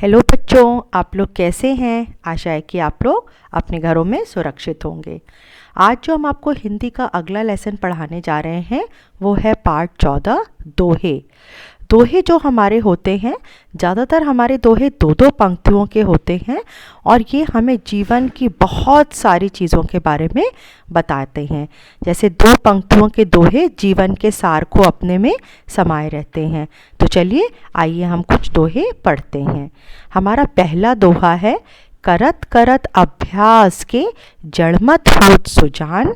Hello बच्चों, आप लोग कैसे हैं? आशा है कि आप लोग अपने घरों में सुरक्षित होंगे। आज जो हम आपको हिंदी का अगला लेसन पढ़ाने जा रहे हैं वो है पार्ट 14 दोहे। दोहे जो हमारे होते हैं, ज़्यादातर हमारे दोहे दो दो पंक्तियों के होते हैं और ये हमें जीवन की बहुत सारी चीज़ों के बारे में बताते हैं। जैसे दो पंक्तियों के दोहे जीवन के सार को अपने में समाये रहते हैं। तो चलिए आइए हम कुछ दोहे पढ़ते हैं। हमारा पहला दोहा है, करत करत अभ्यास के जड़मत होत सुजान,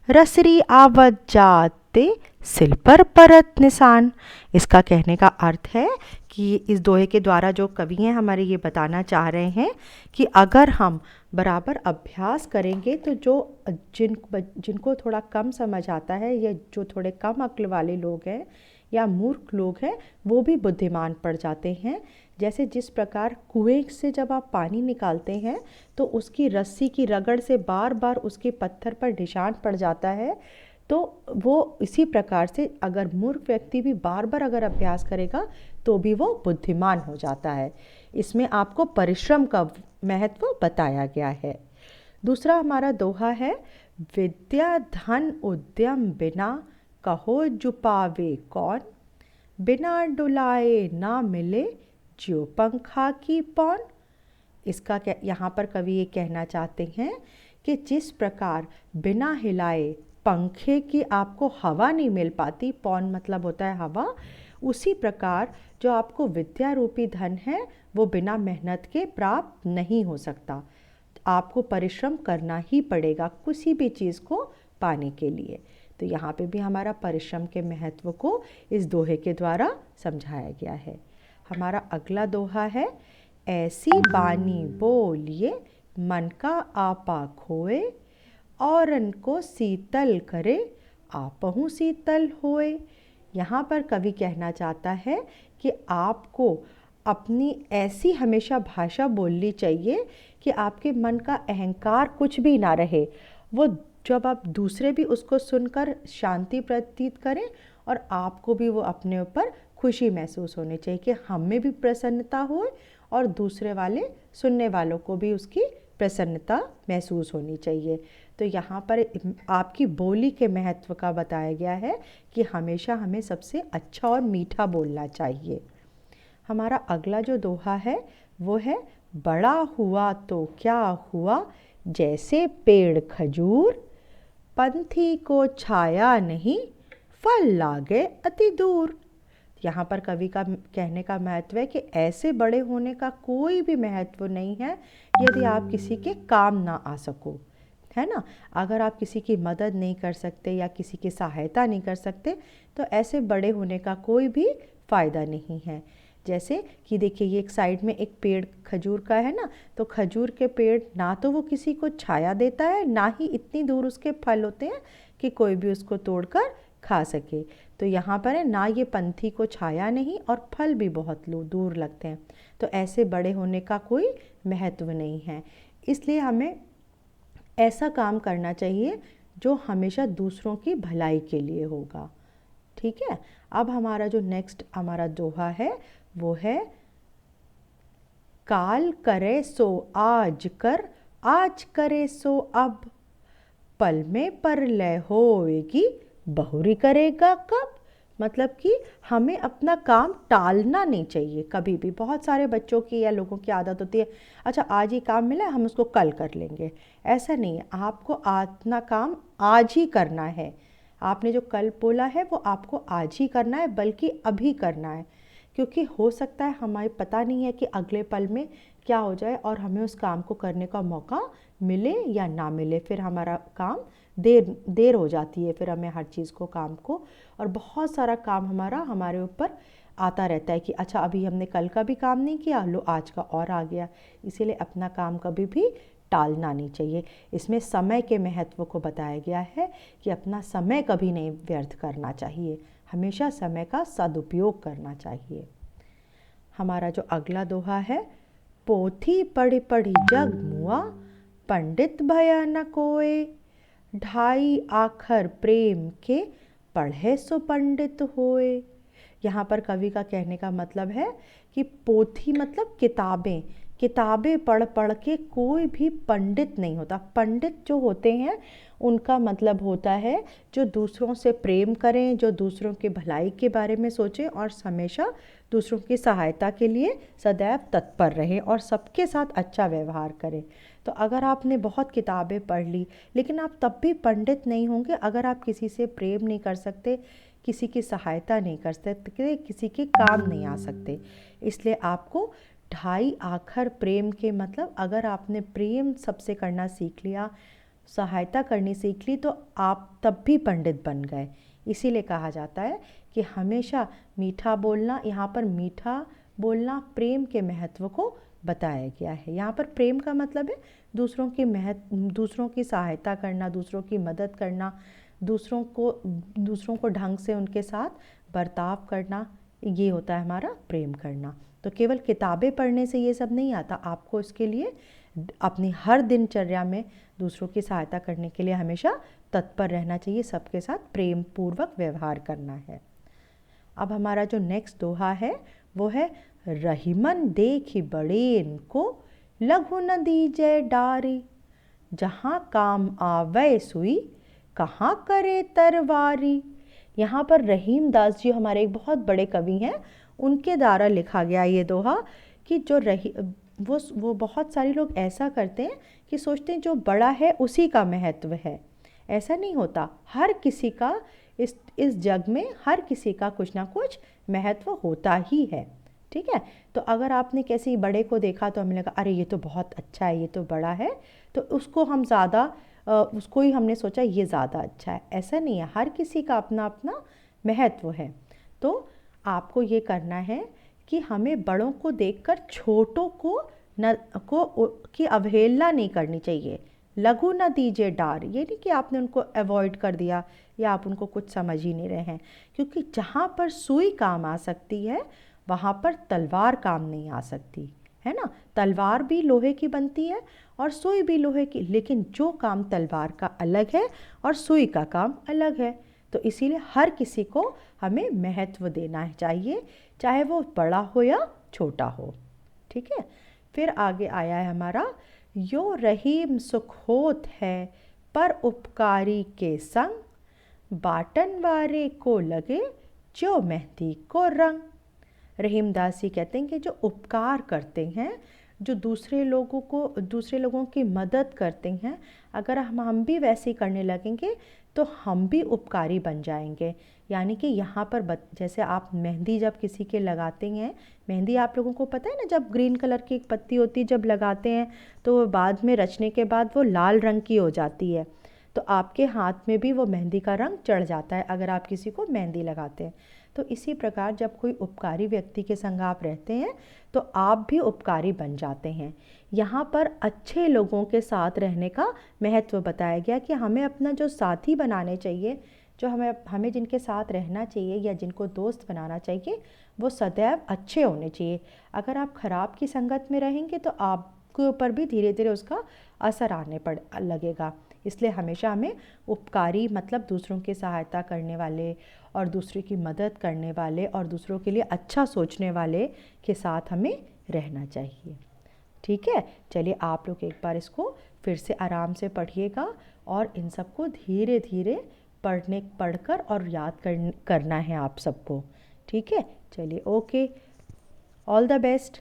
रसरी आवत जाते सिल पर परत निशान। इसका कहने का अर्थ है कि इस दोहे के द्वारा जो कवि हैं हमारे ये बताना चाह रहे हैं कि अगर हम बराबर अभ्यास करेंगे तो जिनको थोड़ा कम समझ आता है या जो थोड़े कम अक्ल वाले लोग हैं या मूर्ख लोग हैं वो भी बुद्धिमान पड़ जाते हैं। जैसे जिस प्रकार कुएं से जब आप पानी निकालते हैं तो उसकी रस्सी की रगड़ से बार बार उसके पत्थर पर निशान पड़ जाता है, तो वो इसी प्रकार से अगर मूर्ख व्यक्ति भी बार बार अगर अभ्यास करेगा तो भी वो बुद्धिमान हो जाता है। इसमें आपको परिश्रम का महत्व बताया गया है। दूसरा हमारा दोहा है, विद्या धन उद्यम बिना कहो जुपावे कौन, बिना डुलाए ना मिले ज्यों पंखा की पौन। इसका यहाँ पर कवि ये कहना चाहते हैं कि जिस प्रकार बिना हिलाए पंखे की आपको हवा नहीं मिल पाती, पौन मतलब होता है हवा, उसी प्रकार जो आपको विद्या रूपी धन है वो बिना मेहनत के प्राप्त नहीं हो सकता। आपको परिश्रम करना ही पड़ेगा किसी भी चीज़ को पाने के लिए। तो यहाँ पे भी हमारा परिश्रम के महत्व को इस दोहे के द्वारा समझाया गया है। हमारा अगला दोहा है, ऐसी बानी बोलिए मन का आपा खोए, औरन को शीतल करे आपहु शीतल होए। यहाँ पर कवि कहना चाहता है कि आपको अपनी ऐसी हमेशा भाषा बोलनी चाहिए कि आपके मन का अहंकार कुछ भी ना रहे। वो जब आप दूसरे भी उसको सुनकर शांति प्रतीत करें और आपको भी वो अपने ऊपर खुशी महसूस होनी चाहिए कि हम में भी प्रसन्नता हो और दूसरे वाले सुनने वालों को भी उसकी प्रसन्नता महसूस होनी चाहिए। तो यहाँ पर आपकी बोली के महत्व का बताया गया है कि हमेशा हमें सबसे अच्छा और मीठा बोलना चाहिए। हमारा अगला जो दोहा है वो है, बड़ा हुआ तो क्या हुआ जैसे पेड़ खजूर, पंथी को छाया नहीं फल लागे अति दूर। यहाँ पर कवि का कहने का महत्व है कि ऐसे बड़े होने का कोई भी महत्व नहीं है यदि आप किसी के काम ना आ सको, है ना। अगर आप किसी की मदद नहीं कर सकते या किसी की सहायता नहीं कर सकते तो ऐसे बड़े होने का कोई भी फ़ायदा नहीं है। जैसे कि देखिए ये एक साइड में एक पेड़ खजूर का है ना, तो खजूर के पेड़ ना तो वो किसी को छाया देता है, ना ही इतनी दूर उसके फल होते हैं कि कोई भी उसको तोड़कर खा सके। तो यहाँ पर है ना, ये पंथी को छाया नहीं और फल भी बहुत दूर लगते हैं। तो ऐसे बड़े होने का कोई महत्व नहीं है। इसलिए हमें ऐसा काम करना चाहिए जो हमेशा दूसरों की भलाई के लिए होगा। ठीक है। अब हमारा जो नेक्स्ट हमारा दोहा है वो है, काल करे सो आज कर, आज करे सो अब, पल में परलय होएगी बहुरी करेगा कब। मतलब कि हमें अपना काम टालना नहीं चाहिए कभी भी। बहुत सारे बच्चों की या लोगों की आदत होती है, अच्छा आज ही काम मिला हम उसको कल कर लेंगे। ऐसा नहीं है, आपको अपना काम आज ही करना है। आपने जो कल बोला है वो आपको आज ही करना है, बल्कि अभी करना है, क्योंकि हो सकता है हमें पता नहीं है कि अगले पल में क्या हो जाए और हमें उस काम को करने का मौका मिले या ना मिले। फिर हमारा काम देर हो जाती है, फिर हमें हर चीज़ को काम को, और बहुत सारा काम हमारे ऊपर आता रहता है कि अच्छा अभी हमने कल का भी काम नहीं किया, लो आज का और आ गया। इसीलिए अपना काम कभी भी टालना नहीं चाहिए। इसमें समय के महत्व को बताया गया है कि अपना समय कभी नहीं व्यर्थ करना चाहिए, हमेशा समय का सदुपयोग करना चाहिए। हमारा जो अगला दोहा है, पोथी पढ़ी पढ़ी जग मुआ, पंडित भया न कोय, ढाई आखर प्रेम के पढ़े सो पंडित होए। यहाँ पर कवि का कहने का मतलब है कि पोथी मतलब किताबें, किताबें पढ़ पढ़ के कोई भी पंडित नहीं होता। पंडित जो होते हैं उनका मतलब होता है जो दूसरों से प्रेम करें, जो दूसरों की भलाई के बारे में सोचें और हमेशा दूसरों की सहायता के लिए सदैव तत्पर रहें और सबके साथ अच्छा व्यवहार करें। तो अगर आपने बहुत किताबें पढ़ ली लेकिन आप तब भी पंडित नहीं होंगे अगर आप किसी से प्रेम नहीं कर सकते, किसी की सहायता नहीं कर सकते, किसी के काम नहीं आ सकते। इसलिए आपको ढाई आखर प्रेम के मतलब अगर आपने प्रेम सबसे करना सीख लिया, सहायता करनी सीख ली, तो आप तब भी पंडित बन गए। इसीलिए कहा जाता है कि हमेशा मीठा बोलना, यहाँ पर मीठा बोलना प्रेम के महत्व को बताया गया है। यहाँ पर प्रेम का मतलब है दूसरों की सहायता करना, दूसरों की मदद करना, दूसरों को ढंग से उनके साथ बर्ताव करना, ये होता है हमारा प्रेम करना। तो केवल किताबें पढ़ने से ये सब नहीं आता, आपको इसके लिए अपनी हर दिनचर्या में दूसरों की सहायता करने के लिए हमेशा तत्पर रहना चाहिए, सबके साथ प्रेम पूर्वक व्यवहार करना है। अब हमारा जो नेक्स्ट दोहा है वो है, रहीमन देखी बड़ेन को लघु न दीजे डारी, जहाँ काम आवे सुई कहाँ करे तरवारी। यहाँ पर रहीम दास जी हमारे एक बहुत बड़े कवि हैं, उनके द्वारा लिखा गया ये दोहा कि वो बहुत सारे लोग ऐसा करते हैं कि सोचते हैं जो बड़ा है उसी का महत्व है। ऐसा नहीं होता, हर किसी का इस जग में हर किसी का कुछ ना कुछ महत्व होता ही है। ठीक है, तो अगर आपने किसी बड़े को देखा तो हमें लगा अरे ये तो बहुत अच्छा है, ये तो बड़ा है, तो उसको ही हमने सोचा ये ज़्यादा अच्छा है। ऐसा नहीं है, हर किसी का अपना अपना महत्व है। तो आपको ये करना है कि हमें बड़ों को देखकर छोटों की अवहेलना नहीं करनी चाहिए। लघु न दीजिए डार, ये नहीं कि आपने उनको अवॉइड कर दिया या आप उनको कुछ समझ ही नहीं रहे हैं, क्योंकि जहाँ पर सुई काम आ सकती है वहाँ पर तलवार काम नहीं आ सकती है ना। तलवार भी लोहे की बनती है और सुई भी लोहे की, लेकिन जो काम तलवार का अलग है और सुई का काम अलग है। तो इसीलिए हर किसी को हमें महत्व देना चाहिए, चाहे वो बड़ा हो या छोटा हो। ठीक है, फिर आगे आया है हमारा, यो रहीम सुख होत है पर उपकारी के संग, बाटन वारे को लगे जो मेहंदी को रंग। रहीमदास जी कहते हैं कि जो उपकार करते हैं, जो दूसरे लोगों की मदद करते हैं, अगर हम भी वैसे ही करने लगेंगे तो हम भी उपकारी बन जाएंगे। यानी कि यहाँ पर जैसे आप मेहंदी जब किसी के लगाते हैं, मेहंदी आप लोगों को पता है ना, जब ग्रीन कलर की एक पत्ती होती है जब लगाते हैं तो बाद में रचने के बाद वो लाल रंग की हो जाती है, तो आपके हाथ में भी वो मेहंदी का रंग चढ़ जाता है अगर आप किसी को मेहंदी लगाते हैं। तो इसी प्रकार जब कोई उपकारी व्यक्ति के संग आप रहते हैं तो आप भी उपकारी बन जाते हैं। यहाँ पर अच्छे लोगों के साथ रहने का महत्व बताया गया कि हमें अपना जो साथी बनाने चाहिए, जो हमें जिनके साथ रहना चाहिए या जिनको दोस्त बनाना चाहिए, वो सदैव अच्छे होने चाहिए। अगर आप खराब की संगत में रहेंगे तो आपके ऊपर भी धीरे धीरे उसका असर आने लगेगा। इसलिए हमेशा हमें उपकारी मतलब दूसरों की सहायता करने वाले और दूसरे की मदद करने वाले और दूसरों के लिए अच्छा सोचने वाले के साथ हमें रहना चाहिए। ठीक है, चलिए आप लोग एक बार इसको फिर से आराम से पढ़िएगा और इन सबको धीरे धीरे पढ़कर और याद करना है आप सबको। ठीक है, चलिए ओके, ऑल द बेस्ट।